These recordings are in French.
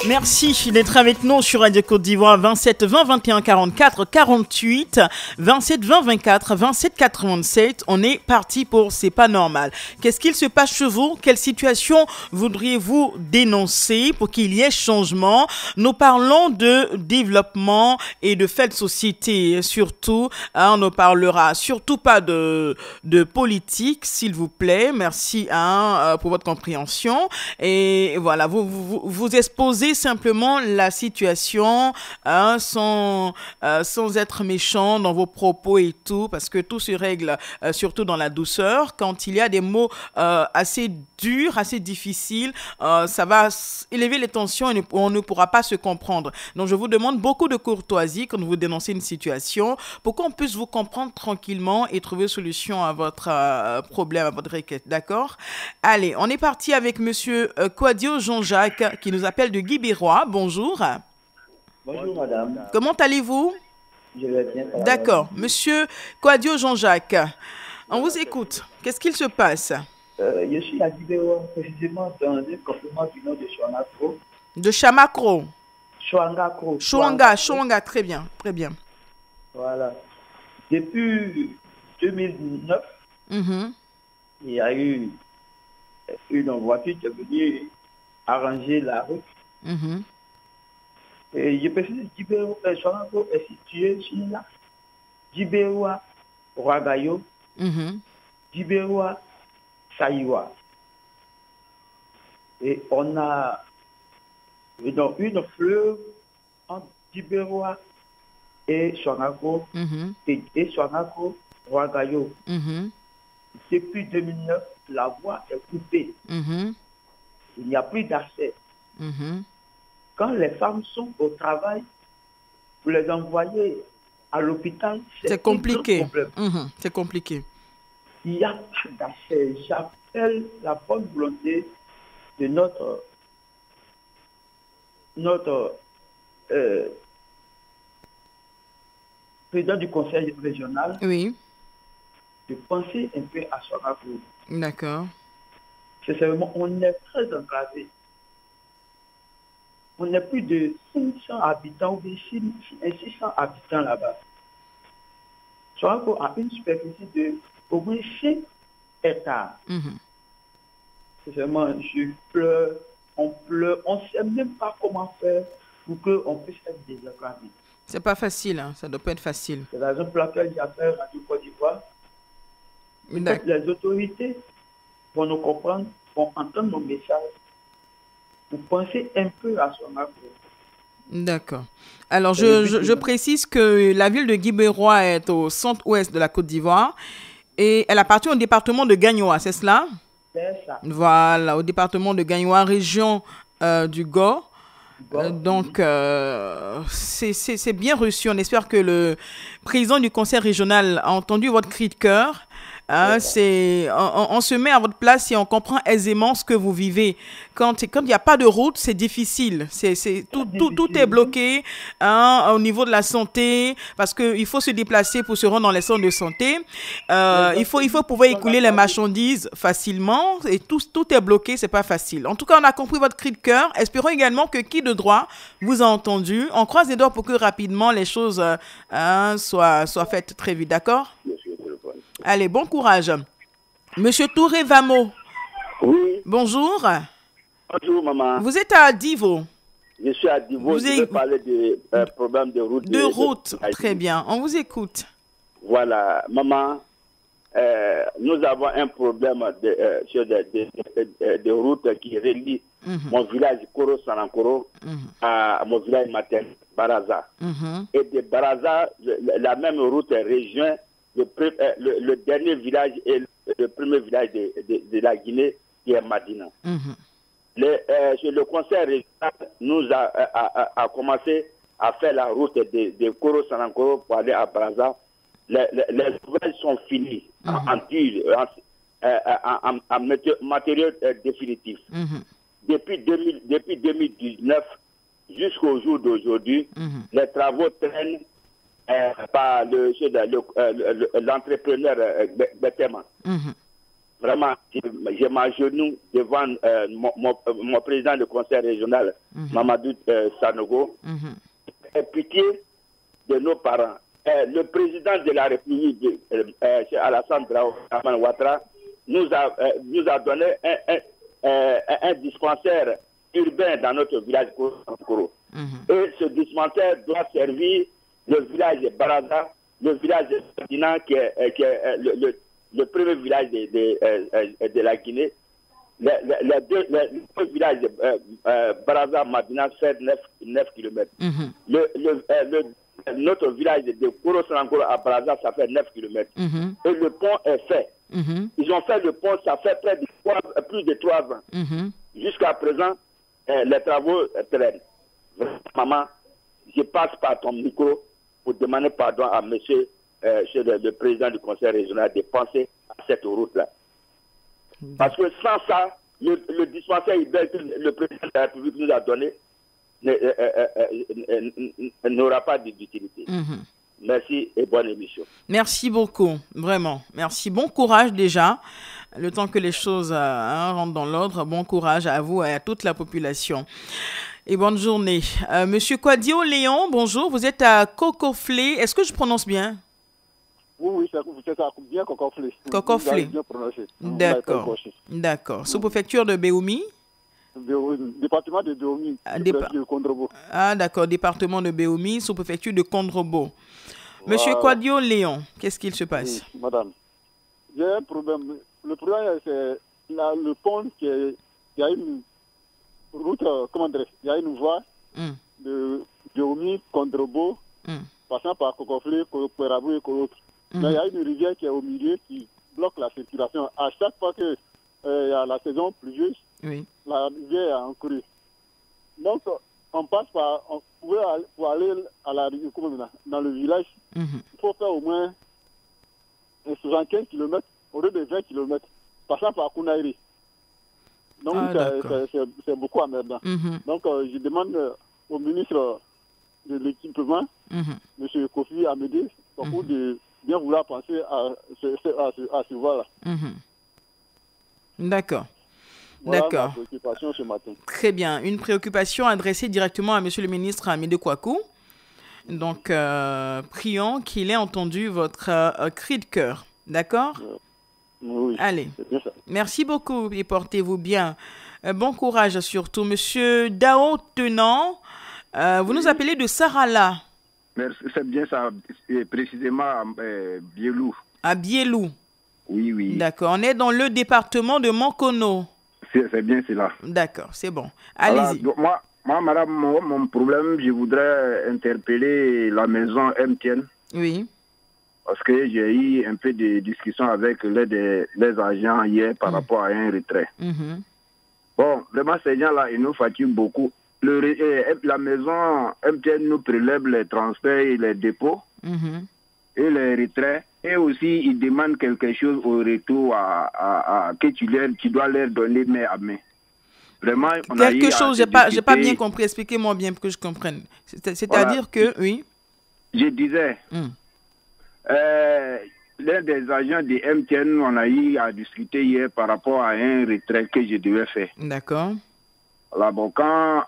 Merci d'être avec nous sur Radio Côte d'Ivoire 27 20 21 44 48 27 20 24 27 87. On est parti pour C'est pas normal. Qu'est-ce qu'il se passe chez vous? Quelle situation voudriez-vous dénoncer pour qu'il y ait changement? Nous parlons de développement et de faits de société. Surtout, on ne parlera surtout pas de politique, s'il vous plaît. Merci pour votre compréhension. Et voilà, vous exposez simplement la situation sans être méchant dans vos propos et tout, parce que tout se règle surtout dans la douceur. Quand il y a des mots assez durs, assez difficiles, ça va élever les tensions et on ne pourra pas se comprendre. Donc je vous demande beaucoup de courtoisie quand vous dénoncez une situation pour qu'on puisse vous comprendre tranquillement et trouver solution à votre problème, à votre requête. D'accord? Allez, on est parti avec monsieur Kouadio Jean-Jacques qui nous appelle de Guibérois. Bonjour. Bonjour madame. Comment allez-vous? Je vais bien. D'accord. Monsieur Kouadio Jean-Jacques, on vous écoute. Qu'est-ce qu'il se passe? Je suis à Guibérois, précisément dans un campement du nom de Chouangakro. De Chamakro. Chouangakro. Chouanga, très bien, très bien. Voilà. Depuis 2019, il y a eu une voiture qui est venue arranger la route. Et je précise, Chouangakro est situé sur la Guibérois, Ouagayo, Guibérois, Saïwa. Et on a donc une fleuve entre Guibérois et Chouangakro et Chouangakro, Ouagayo. Depuis 2009, la voie est coupée. Il n'y a plus d'accès. Quand les femmes sont au travail, vous les envoyez à l'hôpital, c'est compliqué. C'est compliqué. Il n'y a pas d'accès. J'appelle la bonne volonté de notre président du conseil régional de penser un peu à Chouangakro. D'accord. Sincèrement, on est très enclavé. On est plus de 500 habitants ou bien 600 habitants là-bas. Chouangakro a une superficie de au moins 5 hectares. Sincèrement, je pleure, on ne sait même pas comment faire pour qu'on puisse être désenclavé. C'est pas facile, hein? Ça doit pas être facile. C'est la raison pour laquelle j'ai affaire à Radio Côte d'Ivoire. Les autorités vont nous comprendre, vont entendre nos messages, pour penser un peu à son avenir. D'accord. Alors, je précise que la ville de Guibérois est au centre-ouest de la Côte d'Ivoire et elle appartient au département de Gagnoa, c'est cela? C'est ça. Voilà, au département de Gagnoa, région du Go. Donc, c'est bien reçu. On espère que le président du conseil régional a entendu votre cri de cœur. On se met à votre place et on comprend aisément ce que vous vivez. Quand il n'y a pas de route, c'est difficile. Tout est bloqué au niveau de la santé parce qu'il faut se déplacer pour se rendre dans les centres de santé. Il faut pouvoir écouler les marchandises facilement et tout est bloqué, c'est pas facile. En tout cas, on a compris votre cri de cœur. Espérons également que qui de droit vous a entendu. On croise les doigts pour que rapidement les choses soient faites très vite, d'accord? Allez, bon courage. Monsieur Touré Vamo. Oui. Bonjour. Bonjour, maman. Vous êtes à Divo. Je suis à Divo. Je vais parler de problème de route. De route, très bien. On vous écoute. Voilà, maman. Nous avons un problème de route qui relie mon village Koro Sanankoro à mon village maternel Baraza. Et de Baraza, la même route rejoint le dernier village et le premier village de la Guinée, qui est Madina. Le conseil régional nous a commencé à faire la route de Koro Sanankoro pour aller à Baraza. Les ouvrages sont finis en matériaux définitifs. Depuis 2019 jusqu'au jour d'aujourd'hui, les travaux traînent par l'entrepreneur Betema. vraiment, j'ai m'agenouille devant mon président du conseil régional, Mamadou Sanogo. Et pitié de nos parents. Le président de la République, Alassane Ouattara, nous a donné un dispensaire urbain dans notre village Koro. Et ce dispensaire doit servir le village de Baraza, le village de Medina, qui est le premier village de la Guinée. Les deux villages de Baraza, Madina, fait 9 km. Notre village de Koro Sanankoro à Baraza, ça fait 9 km. Et le pont est fait. Ils ont fait le pont, ça fait plus de 3 ans. Jusqu'à présent, les travaux traînent. Maman, je passe par ton micro pour demander pardon à monsieur le président du conseil régional de penser à cette route-là. Parce que sans ça, le dispensaire que le président de la République nous a donné n'aura pas d'utilité. Merci et bonne émission. Merci beaucoup, vraiment. Merci. Bon courage déjà. Le temps que les choses rentrent dans l'ordre, bon courage à vous et à toute la population. Et bonne journée. Monsieur Kwadio Léon, bonjour. Vous êtes à Cocoflé. Est-ce que je prononce bien? Oui, c'est ça, bien Cocoflé. Cocoflé. D'accord. D'accord. Sous-préfecture de Béoumi? Département de Béoumi, de Kondrobo. Ah, d'accord. Département de Béoumi, sous-préfecture de Kondrobo. Monsieur Kwadio Léon, qu'est-ce qu'il se passe? Oui, madame, j'ai un problème. Le problème, c'est le pont il y a une route, comment dire, il y a une voie de Béoumi, Kondrobo, passant par Cocoflé, Kouérabou et Kouroutre. Mais il y a une rivière qui est au milieu qui bloque la circulation. À chaque fois qu'il y a la saison pluvieuse, la rivière est en crue. Donc, on passe par, pour aller à la rivière, dans le village, il faut faire au moins 75 km au lieu de 20 km, passant par Kounaïri. Donc, c'est beaucoup emmerdant. Donc, je demande au ministre de l'équipement, M. Kofi Amédé, de bien vouloir penser à ce voie-là. D'accord. Voilà D'accord. ma préoccupation ce matin. Très bien. Une préoccupation adressée directement à Monsieur le ministre Amédé Kouakou. Donc, prions qu'il ait entendu votre cri de cœur. D'accord? Oui. Allez. C'est bien ça. Merci beaucoup et portez-vous bien. Bon courage surtout. Monsieur Dao Tenant, vous nous appelez de Sarala. Merci, c'est bien ça, précisément à Bielou. À Bielou. Oui, oui. D'accord. On est dans le département de Mankono. C'est bien cela. D'accord, c'est bon. Allez-y. Moi, madame, mon problème, je voudrais interpeller la maison MTN. Oui. Parce que j'ai eu un peu de discussion avec les agents hier par rapport à un retrait. Bon, vraiment, ces gens-là, ils nous fatiguent beaucoup. La maison MTN nous prélève les transferts et les dépôts et les retraits. Et aussi, ils demandent quelque chose au retour que tu dois leur donner main à main. Vraiment, on a quelque chose, j'ai pas bien compris. Expliquez-moi bien pour que je comprenne. C'est-à-dire que, oui. Je disais, l'un des agents de MTN, on a eu à discuter hier par rapport à un retrait que je devais faire. D'accord. Là, bon, quand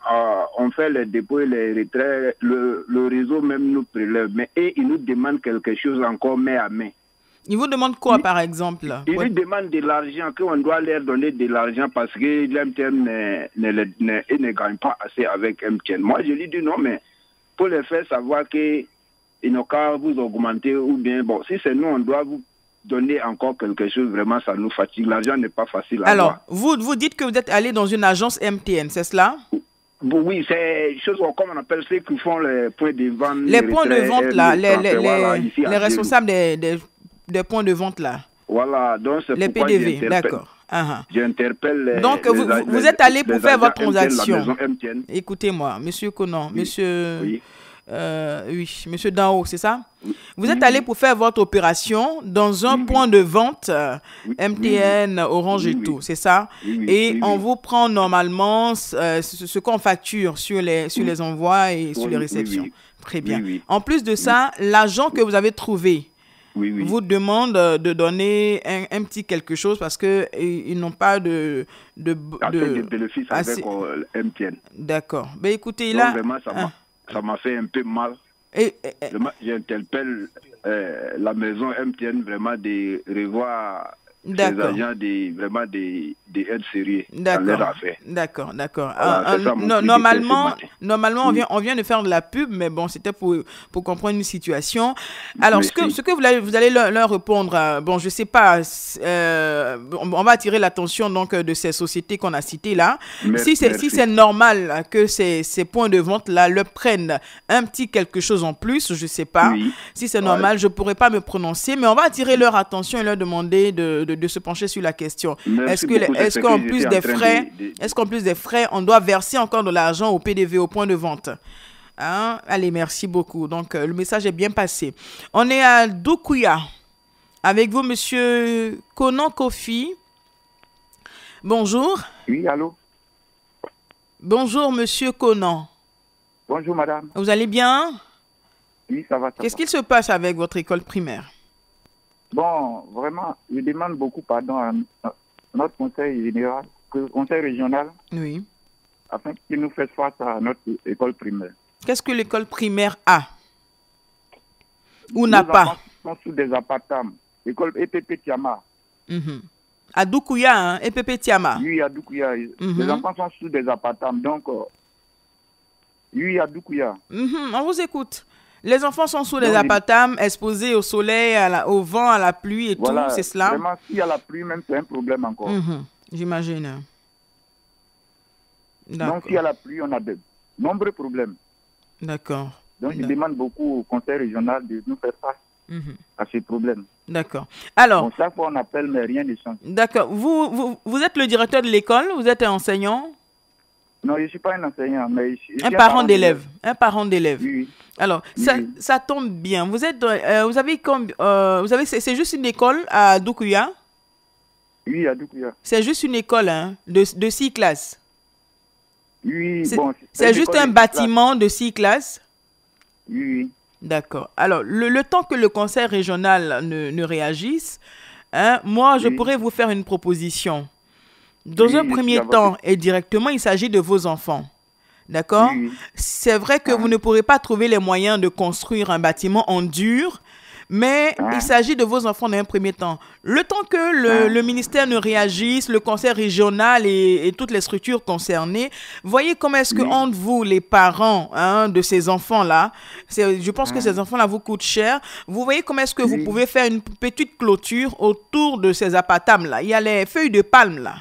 on fait les dépôts et les retraits, le réseau même nous prélève. Mais ils nous demandent quelque chose encore main à main. Ils vous demandent quoi, par exemple? Ils nous demandent de l'argent, qu'on doit leur donner de l'argent parce que l'MTN ne gagne pas assez avec MTN. Moi, je lui dis non, mais pour les faire savoir qu'ils n'ont qu'à vous augmenter ou bien, bon, si c'est nous, on doit vous donner encore quelque chose, vraiment, ça nous fatigue. L'argent n'est pas facile à avoir. Alors, vous dites que vous êtes allé dans une agence MTN, c'est cela? Oui, c'est choses comme on appelle ceux qui font les points de vente. Les points de vente, là, les responsables des points de vente, là. Voilà, donc c'est les PDV, d'accord. J'interpelle donc, vous êtes allé pour faire votre transaction. Écoutez-moi, monsieur Conan, monsieur... Oui. Monsieur Dao, c'est ça? Vous êtes allé pour faire votre opération dans un point de vente MTN, Orange et tout, c'est ça? Et on vous prend normalement ce qu'on facture sur les envois et sur les réceptions. Très bien. En plus de ça, l'agent que vous avez trouvé vous demande de donner un petit quelque chose parce qu'ils n'ont pas de bénéfices avec MTN. D'accord. Ben écoutez, donc, là... Vraiment, ça m'a fait un peu mal. J'interpelle la maison MTN vraiment de revoir ces agents vraiment des aides sérieuses dans leur affaire. D'accord. Voilà, normalement on vient de faire de la pub, mais bon, c'était pour comprendre une situation. Alors, ce que vous allez leur répondre, bon, je sais pas, on va attirer l'attention donc de ces sociétés qu'on a citées là. Si c'est normal que ces points de vente là leur prennent un petit quelque chose en plus, je sais pas. Si c'est normal, je pourrais pas me prononcer, mais on va attirer leur attention et leur demander de se pencher sur la question. Est-ce qu'en plus des frais, on doit verser encore de l'argent au PDV, au point de vente? Hein? Allez, merci beaucoup. Donc, le message est bien passé. On est à Doukuya. Avec vous, monsieur Konan Kofi. Bonjour. Oui, allô. Bonjour, monsieur Konan. Bonjour, madame. Vous allez bien? Oui, ça va. Qu'est-ce qu'il se passe avec votre école primaire? Bon, vraiment, je demande beaucoup pardon à notre conseil général, conseil régional, oui, afin qu'il nous fasse face à notre école primaire. Qu'est-ce que l'école primaire a ou n'a pas? Les enfants sont sous des appartements. L'école EPP Tiama. À Doukuya, hein, EPP Tiama. Oui, à Doukuya. Les enfants sont sous des appartements. Donc, oui, à Doukuya. On vous écoute. Les enfants sont sous des appartements, exposés au soleil, au vent, à la pluie et voilà, tout, c'est cela? Vraiment, s'il y a la pluie, même, c'est un problème encore. J'imagine. Donc, s'il y a la pluie, on a de nombreux problèmes. D'accord. Donc, je demande beaucoup au conseil régional de nous faire face à ces problèmes. D'accord. Alors... Bon, chaque fois, on appelle, mais rien ne change. D'accord. Vous êtes le directeur de l'école? Vous êtes un enseignant? Non, je ne suis pas un enseignant, mais... Un parent d'élève. Un parent d'élève. Oui. Alors, ça tombe bien. Vous êtes, c'est juste une école à Doukuya? Oui, à Doukuya. C'est juste une école, hein, de 6 classes. Oui, c'est juste un bâtiment de 6 classes? Oui. D'accord. Alors, le temps que le conseil régional ne réagisse, hein, moi, je pourrais vous faire une proposition. Dans un premier temps et directement, il s'agit de vos enfants. D'accord? C'est vrai que vous ne pourrez pas trouver les moyens de construire un bâtiment en dur, mais il s'agit de vos enfants dans un premier temps. Le temps que le ministère ne réagisse, le conseil régional et toutes les structures concernées, voyez comment est-ce que entre vous, les parents de ces enfants-là, je pense que ces enfants-là vous coûtent cher, vous voyez comment est-ce que vous pouvez faire une petite clôture autour de ces appartements-là. Il y a les feuilles de palme là.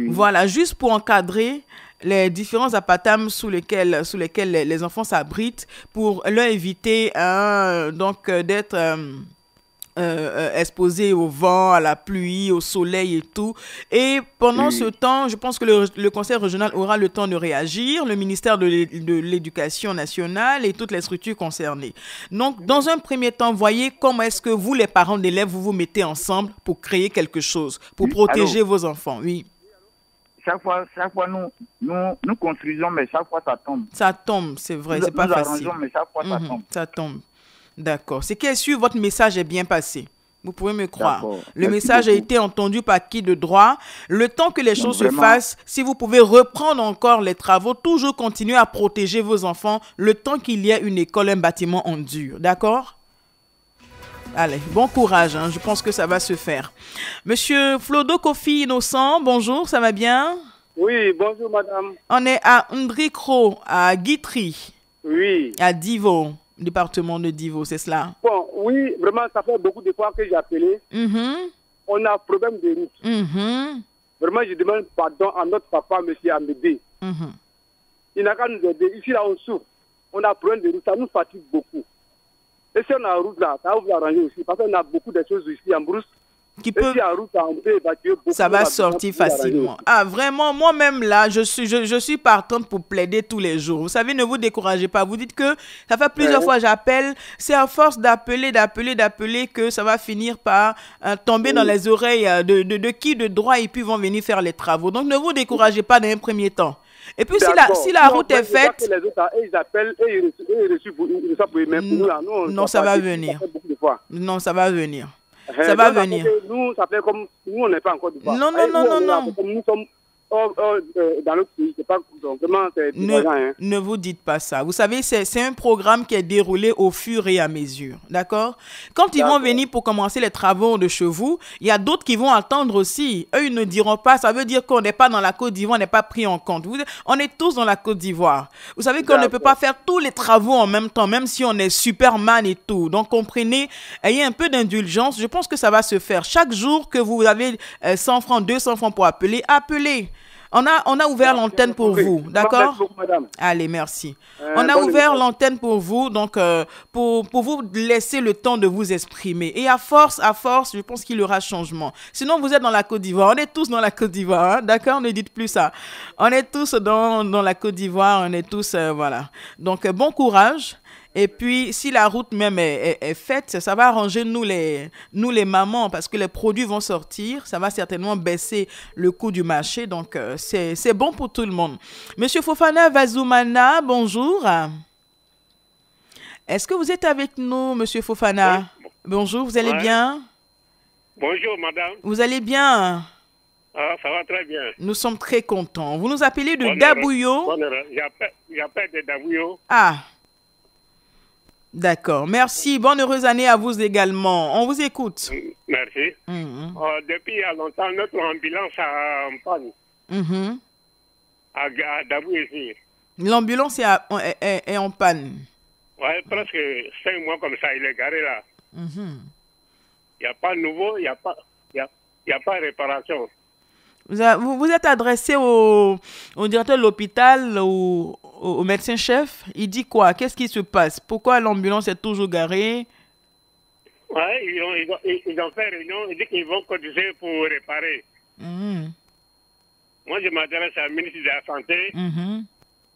Voilà, juste pour encadrer les différents appartements sous lesquels les enfants s'abritent, pour leur éviter d'être exposés au vent, à la pluie, au soleil et tout. Et pendant ce temps, je pense que le conseil régional aura le temps de réagir, le ministère de l'Éducation nationale et toutes les structures concernées. Donc, dans un premier temps, voyez comment est-ce que vous, les parents d'élèves, vous vous mettez ensemble pour créer quelque chose, pour protéger vos enfants. Oui. Chaque fois nous construisons, mais chaque fois ça tombe. Ça tombe, c'est vrai, c'est pas facile. Nous arrangeons, mais chaque fois ça tombe. Ça tombe. D'accord. C'est qu'est sûr, votre message est bien passé. Vous pouvez me croire. Le message a été entendu par qui de droit. Le temps que les choses se fassent, si vous pouvez reprendre encore les travaux, toujours continuer à protéger vos enfants, le temps qu'il y ait une école, un bâtiment en dur. D'accord? Allez, bon courage, hein. Je pense que ça va se faire. Monsieur Flodo Kofi Innocent, bonjour, ça va bien? Oui, bonjour madame. On est à Ndrikro, à Guitry. Oui. À Divo, département de Divo, c'est cela? Bon, oui, vraiment, ça fait beaucoup de fois que j'ai appelé. On a un problème de route. Vraiment, je demande pardon à notre papa, monsieur Amédée. Il n'a qu'à nous aider. Ici, là, on souffre. On a un problème de route, ça nous fatigue beaucoup. Et si on a la route là, ça va vous arranger aussi. Parce qu'on a beaucoup de choses ici en brousse. Qui peut... si en route, on peut évacuer beaucoup. Ça va sortir facilement. Ah, vraiment, moi-même là, je suis partante pour plaider tous les jours. Vous savez, ne vous découragez pas. Vous dites que ça fait plusieurs fois que j'appelle. C'est à force d'appeler que ça va finir par tomber dans les oreilles de qui de droit et puis vont venir faire les travaux. Donc, ne vous découragez pas dans un premier temps. Et puis, si la route est faite... Les autres, ils appellent et ils reçoivent pour eux-mêmes. Non, ça va venir. Non, ça va venir. Ça va venir. Nous, ça fait comme... Nous, on n'est pas encore du Non, non, non, non, non. Nous sommes... dans notre pays, c'est pas vraiment ne vous dites pas ça. Vous savez, c'est un programme qui est déroulé au fur et à mesure, d'accord? Quand ils vont venir pour commencer les travaux de chez vous, il y a d'autres qui vont attendre aussi. Eux, ils ne diront pas, ça veut dire qu'on n'est pas dans la Côte d'Ivoire, on n'est pas pris en compte. On est tous dans la Côte d'Ivoire. Vous savez qu'on ne peut pas faire tous les travaux en même temps, même si on est Superman et tout. Donc, comprenez, ayez un peu d'indulgence. Je pense que ça va se faire. Chaque jour que vous avez 100 francs, 200 francs pour appeler, appelez. On a ouvert l'antenne pour vous, d'accord? Allez, merci. On a ouvert l'antenne pour vous, donc pour vous laisser le temps de vous exprimer. Et à force, je pense qu'il y aura changement. Sinon, vous êtes dans la Côte d'Ivoire. On est tous dans la Côte d'Ivoire, hein? D'accord? Ne dites plus ça. On est tous dans la Côte d'Ivoire. On est tous, voilà. Donc, bon courage. Et puis, si la route même est faite, ça va arranger nous les mamans parce que les produits vont sortir. Ça va certainement baisser le coût du marché. Donc, c'est bon pour tout le monde. Monsieur Fofana Vazoumana, bonjour. Est-ce que vous êtes avec nous, Monsieur Fofana? Oui. Bonjour, vous allez bien? Bonjour, madame. Vous allez bien? Ah, ça va très bien. Nous sommes très contents. Vous nous appelez de Dabouyo? J'appelle de Dabouyo. Ah. D'accord. Merci. Bonne heureuse année à vous également. On vous écoute. Merci. Depuis il y a longtemps, notre ambulance est en panne. À Dabou ici. L'ambulance est en panne. Oui, presque 5 mois comme ça, il est garé là. Il n'y a pas de nouveau, il n'y a pas de réparation. Vous êtes adressé au directeur de l'hôpital, au médecin-chef. Il dit quoi? Qu'est-ce qui se passe? Pourquoi l'ambulance est toujours garée? Oui, ils ont fait réunion. Ils disent qu'ils vont cotiser pour réparer. Moi, je m'adresse à la ministre de la Santé.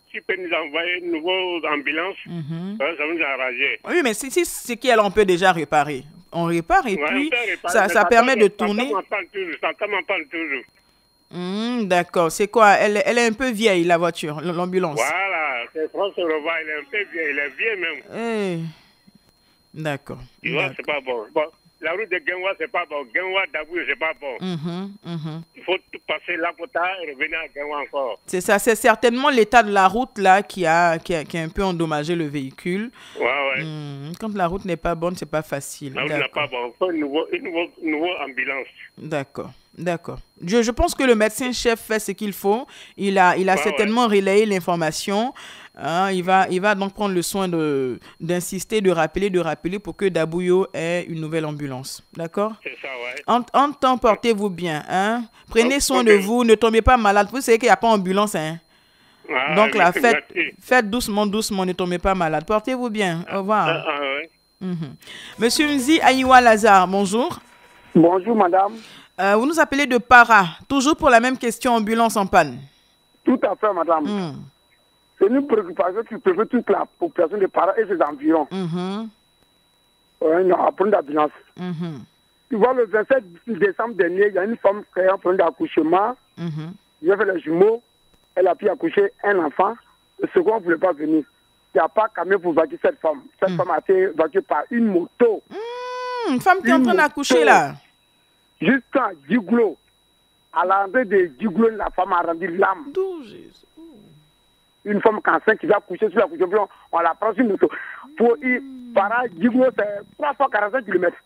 S'il peut nous envoyer une nouvelle ambulance, ça va nous arranger. Oui, mais si c'est qu'elle, on peut déjà réparer. On répare et puis ça permet de tourner. Ça m'en parle toujours. D'accord. C'est quoi? Elle est un peu vieille, la voiture, l'ambulance. Voilà. C'est François Rova, elle est un peu vieille. Elle est vieille même. D'accord. Tu vois, c'est pas bon. La route de Genwa, c'est pas bon. Genwa, Dabou, c'est pas bon. Il faut tout passer là pour tard et revenir à Genwa encore. C'est ça. C'est certainement l'état de la route là qui a un peu endommagé le véhicule. Ouais. Quand la route n'est pas bonne, c'est pas facile. La route n'est pas bonne. Il faut une nouvelle ambulance. D'accord. Je pense que le médecin-chef fait ce qu'il faut. Il a certainement relayé l'information. Il va donc prendre le soin d'insister, de rappeler pour que Dabouyo ait une nouvelle ambulance. D'accord? C'est ça, ouais. En temps, portez-vous bien. Hein? Prenez soin de vous, ne tombez pas malade. Vous savez qu'il n'y a pas d'ambulance. Hein? Donc là, faites doucement, ne tombez pas malade. Portez-vous bien. Au revoir. Monsieur Nzi Aïwa Lazare, bonjour. Bonjour, madame. Vous nous appelez de Para, toujours pour la même question, ambulance en panne. Tout à fait, madame. C'est une préoccupation qui prévaut toute la population de Para et ses environs. Un problème d'ambulance. Tu vois, le 27 décembre dernier, il y a une femme qui a un problème d'accouchement. Il a fait les jumeaux. Elle a pu accoucher un enfant. Le second ne voulait pas venir. Il n'y a pas camion pour évacuer cette femme. Cette femme a été évacuée par une moto. Une femme qui est en train d'accoucher là. Jusqu'à Djiglo. À l'entrée de Djiglo, la femme a rendu l'âme. Une femme enceinte qui va coucher sur la couche, on la prend sur une moto. Pour y parer Djiglo, c'est 3 fois 45 km.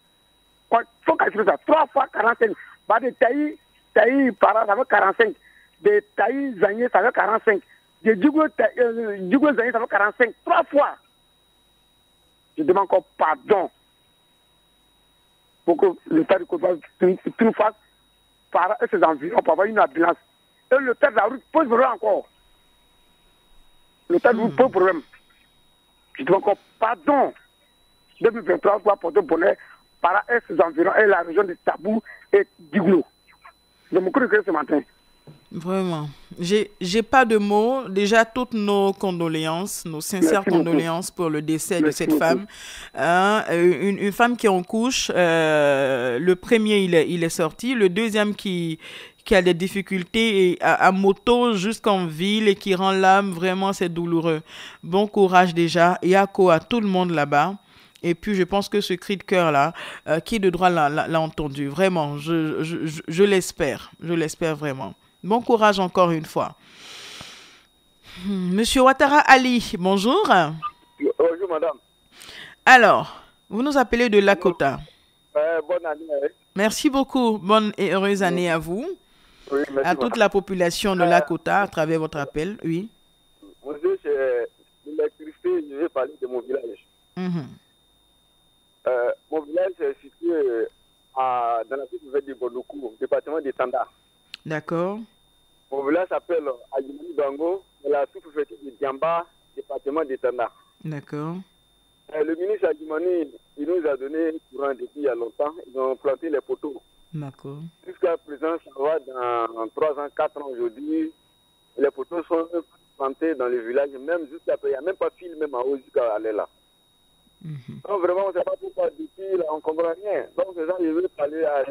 Il faut calculer ça. 3 fois 45. Bah, de Taï, Para, ça fait 45. De Taï, Zagné, ça fait 45. De Djiglo, Zagné, ça fait 45. 3 fois. Je demande encore pardon. Pour que l'État du Côte d'Ivoire tout fasse par ses environs pour avoir une ambulance. Et le tête de la route pose problème encore. Le tête de la route pose problème. Je demande encore pardon. 2023 pour apporter bonheur par ses environs et la région de Tabou et Djiglo. Je me crois que ce matin. Vraiment. J'ai pas de mots. Déjà, toutes nos condoléances, nos sincères condoléances pour le décès de cette femme. Une femme qui est en couche. Le premier, il est sorti. Le deuxième qui qui a des difficultés à moto jusqu'en ville et qui rend l'âme, vraiment c'est douloureux. Bon courage déjà, Yako à tout le monde là-bas. Et puis je pense que ce cri de cœur là, qui de droit l'a entendu, vraiment, je l'espère vraiment. Bon courage encore une fois. Monsieur Ouattara Ali, bonjour. Bonjour madame. Alors, vous nous appelez de Lakota. Bonne année. Merci beaucoup. Bonne et heureuse année à vous. Oui, merci, à toute la population de Lakota à travers votre appel. Oui. Bonjour, c'est l'électricité. Je vais parler de mon village. Mon village est situé dans la ville de Bondoukou, département de Tanda. D'accord. Mon village s'appelle Adjimani Bango, dans la sous-préfecture de Diamba, département de Tanda. D'accord. Le ministre Adjimani, il nous a donné courant depuis il y a longtemps. Ils ont planté les poteaux. D'accord. Jusqu'à présent, ça va dans 3 ans, 4 ans aujourd'hui. Les poteaux sont plantés dans le village, même jusqu'à présent. Il n'y a même pas de fil, même en haut jusqu'à aller là. Donc vraiment, on ne sait pas pourquoi depuis là, on ne comprend rien. Donc c'est ça, je veux parler à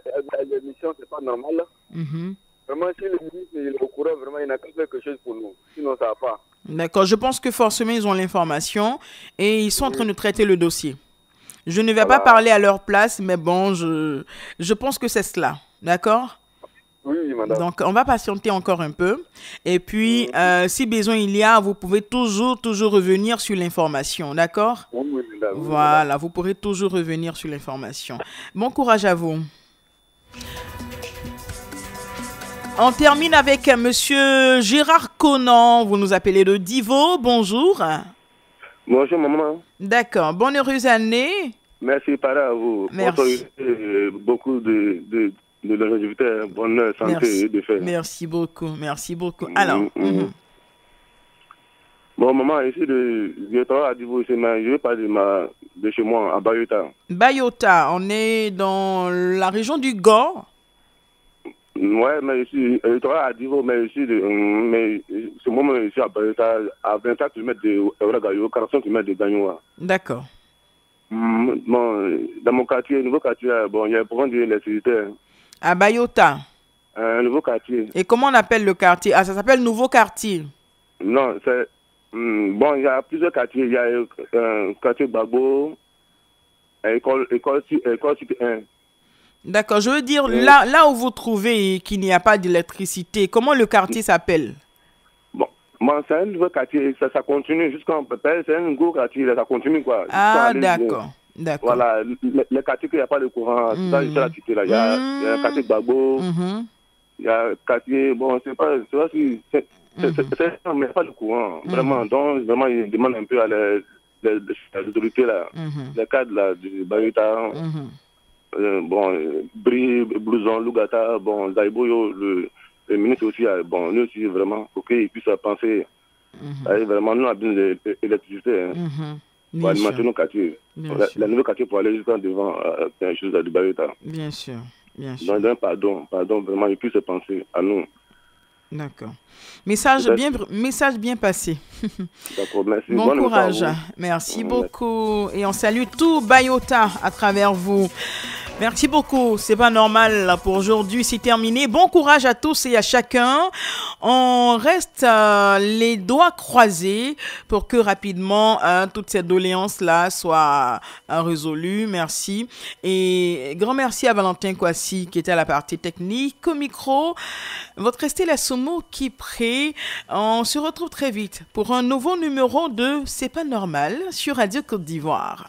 l'émission, c'est pas normal. Vraiment, si le ministre il est au courant, vraiment, il n'a qu'à faire quelque chose pour nous. Sinon, ça ne va pas. D'accord, je pense que forcément, ils ont l'information et ils sont en train de traiter le dossier. Je ne vais pas parler à leur place, mais bon, je pense que c'est cela. D'accord? Oui, madame. Donc, on va patienter encore un peu. Et puis, si besoin il y a, vous pouvez toujours revenir sur l'information. D'accord? Oui, madame. Voilà, vous pourrez toujours revenir sur l'information. Bon courage à vous. On termine avec monsieur Gérard Conan. Vous nous appelez de Divo. Bonjour. Bonjour, maman. D'accord. Bonne heureuse année. Merci, pareil à vous. Merci. Beaucoup de longévité, bonheur, santé et de fer. Merci beaucoup. Merci beaucoup. Alors. Bon, maman, ici, je travaille à Divo. Je vais parler de chez moi, à Bayota. Bayota, on est dans la région du Gord. Ouais, mais ici, je travaille à Divo, mais ici, ce moment, ici, à Bayota, à 24 km de Euragayo, 45 km de Gagnoua. D'accord. Bon, dans mon quartier, nouveau quartier, bon, il y a un problème d'électricité. À Bayota. Un nouveau quartier. Et comment on appelle le quartier? Ah, ça s'appelle Nouveau Quartier. Non, c'est... bon, il y a plusieurs quartiers. Il y a un quartier Babo, école 1. D'accord, je veux dire, là où vous trouvez qu'il n'y a pas d'électricité, comment le quartier s'appelle? Bon, c'est un nouveau quartier, ça continue jusqu'en peut-être, c'est un gros quartier, ça continue quoi. Ah, d'accord. D'accord. Voilà, le quartier qu'il n'y a pas de courant, ça, je la cité là. Il y a un quartier Babo, il y a un quartier, bon, c'est pas si, mais il n'y a pas de courant, vraiment. Donc, vraiment, il demande un peu à les autorités là, les cadres là, du Bayota. Bon, Bri, Blouson, Lougata, bon, Zaïboyo, le ministre aussi, bon, nous aussi, vraiment, pour qu'ils puissent penser, vraiment, nous avons besoin d'électricité pour alimenter nos quartiers. La nouvelle quartier pour aller jusqu'en devant, c'est une chose à Bayota. Bien sûr, bien sûr. Donc, pardon, vraiment, ils puissent penser à nous. D'accord. Message bien passé. D'accord, merci. Bon courage. Merci beaucoup. Et on salue tout Bayota à travers vous. Merci beaucoup. C'est pas normal pour aujourd'hui. C'est terminé. Bon courage à tous et à chacun. On reste les doigts croisés pour que rapidement toutes ces doléances-là soient résolues. Merci. Et grand merci à Valentin Kwasi qui était à la partie technique. Au micro, votre Estelle Somo qui prie. On se retrouve très vite pour un nouveau numéro de C'est pas normal sur Radio Côte d'Ivoire.